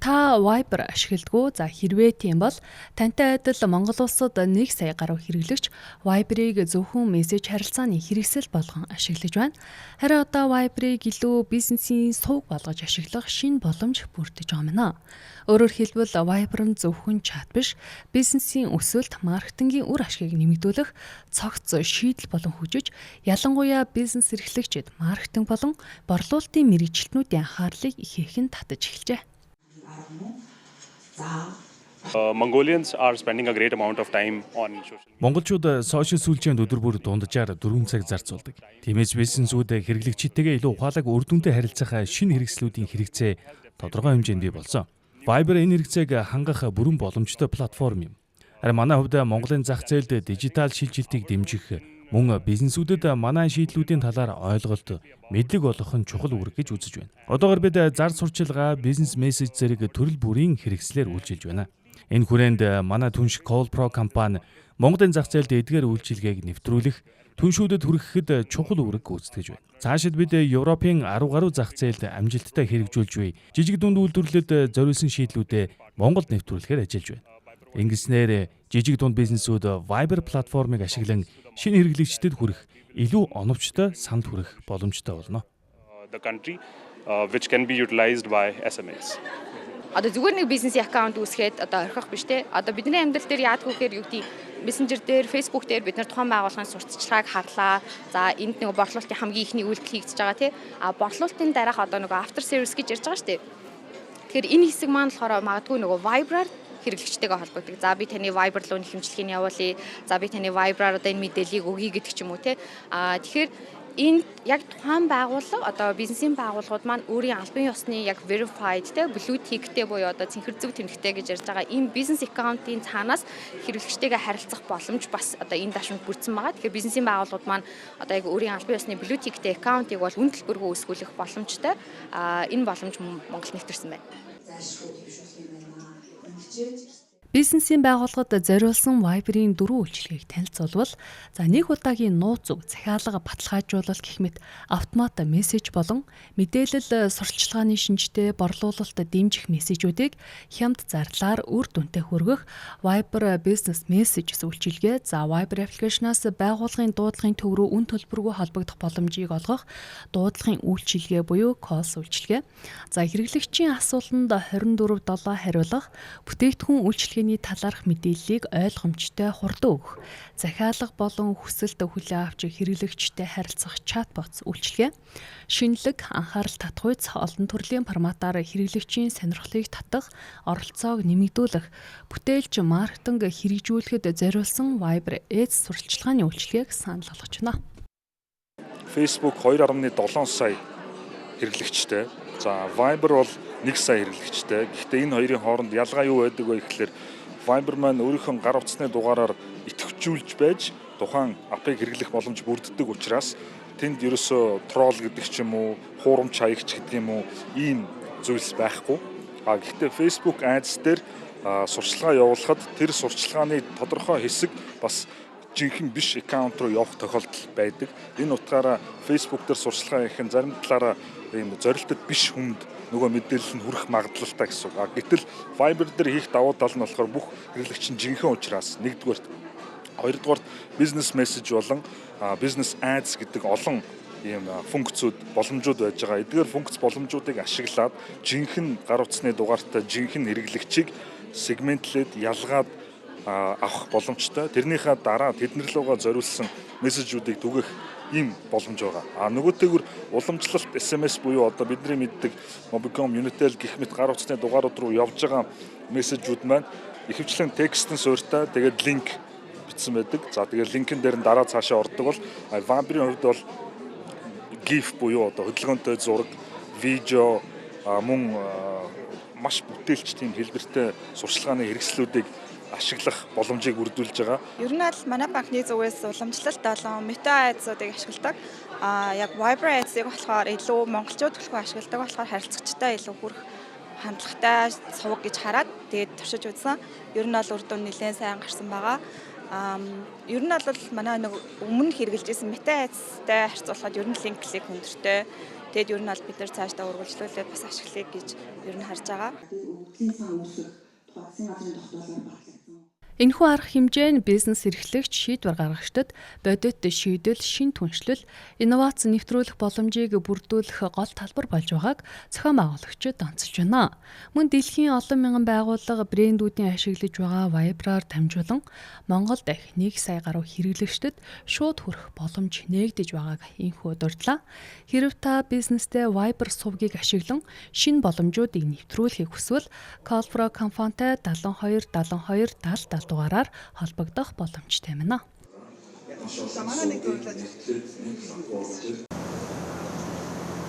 Та Viber ашигладгүй. За хэрвээ тийм бол тантай адил Монгол улсад 1 сая гаруй хэрэглэгч Viber-ыг зөвхөн мессеж харилцааны хэрэгсэл болгон ашиглаж байна. Харин одоо Viber-ыг илүү бизнесийн сувг болгож ашиглах шинэ боломж бүрдэж байна. Өөрөөр хэлбэл Viber нь зөвхөн чат биш, бизнесийн өсөлт, маркетингийн үр ашгийг нэмэгдүүлэх цогц шийдэл болон хүчиж, ялангуяа бизнес эрхлэгчид маркетинг болон борлуулалтын мэргэжилтнүүдийн анхаарлыг ихээхэн татаж эхэлжээ. Mongolians are spending a great amount of time on social media. Монголчууд сошиал сүлжээнд өдөр бүр дунджаар 4 цаг зарцуулдаг. Тиймээс бизнесүүд хэрэглэгчидтэйгээ илүү ухаалаг үр дүнтэй харилцах шинэ хэрэгслүүдийн хэрэгцээ тодорхой хэмжээнд бий болсон. Viber энэ хэрэгцээг хангах бүрэн боломжтой платформ юм. Харин манай хувьд Монголын зах зээлд дижитал шилжилтийг дэмжих мөн бизнесүүдэд манай шийдлүүдийн талаар ойлголт, мэдлэг олгох нь чухал үүрэг гэж үзэж байна. Одоогоор бид зар сурчилгаа, бизнес мессеж зэрэг төрөл бүрийн хэрэгслээр үйлчилж байна. Энэ хүрээнд манай түнш Call Pro компани Монголын зах зээлд эдгээр үйлчилгээг нэвтрүүлэх, түншүүдэд хүрэхэд чухал үүрэг гүйцэтгэж байна. Цаашид бид Европын 10 гаруй зах зээлд амжилттай хэрэгжүүлж буй жижиг дунд үйлдвэрлэлд зориулсан шийдлүүдэд Монголд нэвтрүүлэхээр ажиллаж байна. Ингэснээр жижиг дунд бизнесүүд Viber платформыг ашиглан шинэ хэрэглэгчдэд хүрэх, илүү оновчтой санд хүрэх боломжтой болно. The country which can be utilized by SMEs. Одоо зүгээр нэг бизнес аккаунт үүсгээд одоо орхих биш те. Одоо бидний амьдрал дээр яадаг вэхээр юу гэдэг Messenger дээр, Facebook дээр бид нар тухайн байгууллагын сурталчилгааг харлаа. За энд нэг борлуулалтын хамгийн ихний үйлдэл хийгдэж байгаа те. Борлуулалтын дараах одоо нэг after service гэж ярьж байгаа шүү дээ. Тэгэхээр энэ хэсэг маань болохоор магадгүй нөгөө Viber-аар хэрэглэгчтэйгээ холбогддог. За би таны Viber руу нэхэмжлэгийг явуулъя. За би таны Viber-аар одоо энэ мэдээллийг өгье гэдэг ч юм уу те. Тэгэхээр энэ яг тухайн байгууллага одоо бизнесийн байгууллагууд маань өөрийн албан ёсны яг verified те blue tick-тэй буюу одоо цэнхэр зөв тэмдэгтэй гэж ярьж байгаа энэ бизнес аккаунтын цаанаас хэрэглэгчтэйгээ харилцах боломж бас одоо энэ даашинг бүрдсэн байгаа. Тэгэхээр бизнесийн байгууллагууд маань одоо яг өөрийн албан ёсны blue tick-тэй аккаунтыг бол үн төлбөргөө үүсгүүлэх боломжтой. Энэ боломж Монголд нэвтэрсэн байна. Бизнесийн байгууллагад зориулсан Viber-ийн 4 үйлчилгээг танилцуулбал нэг удаагийн нууц үг, захиалга баталгаажуулалт гэх мэт автомат мессеж болон мэдээлэл сурталчилгааны шинжтэй борлуулалт дэмжих мессежүүдийг хямд зардлаар үр дүнтэй хүргэх Viber Business Messages үйлчилгээ, Viber аппликейшнаас байгууллагын дуудлагын төв рүү үн төлбөргүй холбогдох боломжийг олгох дуудлагын үйлчилгээ буюу calls үйлчилгээ. Хэрэглэгчийн асуултанд 24/7 хариулах бүтээгдэхүүн үйлчилгээний талаарх мэдээллийг ойлгомжтой хурдан өгөх, захиалга болон хүсэлт хүлээн авч хэрэглэгчтэй харилцах чатбот үйлчилгээ, шинэлэг, анхаарал татгуйц олон төрлийн форматаар хэрэглэгчийн сонирхлыг татах, оролцоог нэмэгдүүлэх, бүтээлч маркетинг хэрэгжүүлэхэд зориулсан Viber Ads сурталчилгааны үйлчилгээг санал болгож байна. Facebook 2.7 сая хэрэглэгчтэй. Viber бол 1 сая хэрэглэгчтэй. Гэхдээ энэ хоёрын хооронд ялгаа юу байдаг вэ гэхээр Viber маань өөрийнхөө гар утасны дугаараар идэвхжүүлж байж тухайн апыг хэрэглэх боломж бүрддэг учраас тэнд ерөөсөө тролл гэдэг ч юм уу, хуурамч хаягч гэдэг юм уу ийм зүйлс байхгүй. Гэхдээ Facebook Ads дээр сурчилгаа явуулахад тэр сурчилгааны тодорхой хэсэг бас жинхэнэ биш аккаунт руу явах тохиолдол байдаг. Энэ утгаараа Facebook дээр сурчилгаа хийх нь зарим талаараа ийм зорилттой биш хүнд нөгөө мэдээлэл нь хүрэх магадлалтай гэсэн үг. Гэтэл Viber дээр хийх давуу тал нь болохоор бүх хэрэглэгч нь жинхэнэ учраас нэгдүгээрт, хоёрдугаарт бизнес мессеж болон бизнес ads гэдэг олон ийм функцүүд, боломжууд байж байгаа. Эдгээр функц боломжуудыг ашиглаад жинхэнэ гар утасны дугаартай жинхэнэ хэрэглэгчийг сегментлээд ялгаад авах боломжтой. Тэрнийхээ дараа тэднэр рүүгээ зориулсан мессежүүдийг түгэх ийм боломж байгаа. Нөгөөтэйгүр уламжлалт SMS буюу одоо бидний мэддэг Mobicom, Unitel гэх мэт гар утасны дугаарууд руу явж байгаа мессежүүд маань ихэвчлэн текстэн суурьтай тэгээд линк бичсэн байдаг. Тэгээд линкэн дээр нь дараа цаашаа ордог бол Viber-ийн хувьд бол GIF буюу одоо хөдөлгөөнтэй зураг, видео мөн маш бүтээлч тийм хэлбэртэй сурчилгааны хэрэгслүүдийг ашиглах боломжийг бүрдүүлж байгаа. Ер нь аль манай банкны зүгээс уламжлалт болон Meta Ads-уудыг ашигладаг. Яг Viber Ads-ыг болохоор илүү монголчууд төлхөө ашигладаг болохоор харилцагчтай илүү хүрэх хандлагатай сувг гэж хараад тэгээд туршиж үзсэн. Ер нь бол үр дүн нэлээд сайн гарсан байгаа. Ер нь бол манай нэг өмнө хэрэгжилжсэн Meta Ads-тай харьцуулахад ер нь линк клик өндөртэй. Тэгэд ер нь бол бид нар цаашдаа үргэлжлүүлээд бас ашиглая гэж ер нь харж байгаа. Энэхүү арга хэмжээ нь бизнес эрхлэгч шийдвэр гаргагчдад бодит шийдэл, шин түншлэл, инновац нэвтрүүлэх боломжийг бүрдүүлэх гол талбар болж байгааг зохион байгуулагчид онцолж байна. Мөн дэлхийн олон мянган байгууллага брэндүүдийн ашиглаж байгаа Viber-аар дамжуулан Монголд их 1 сая гаруй хэрэглэгчдэд шууд хүрэх боломж нээгдэж байгааг инхүү дурдлаа. Хэрэв та бизнестэй Viber сувгийг ашиглан шинэ боломжуудыг нэвтрүүлэхийг хүсвэл Callpro компанитай 72 72 70 дугаараар холбогдох боломжтой байна.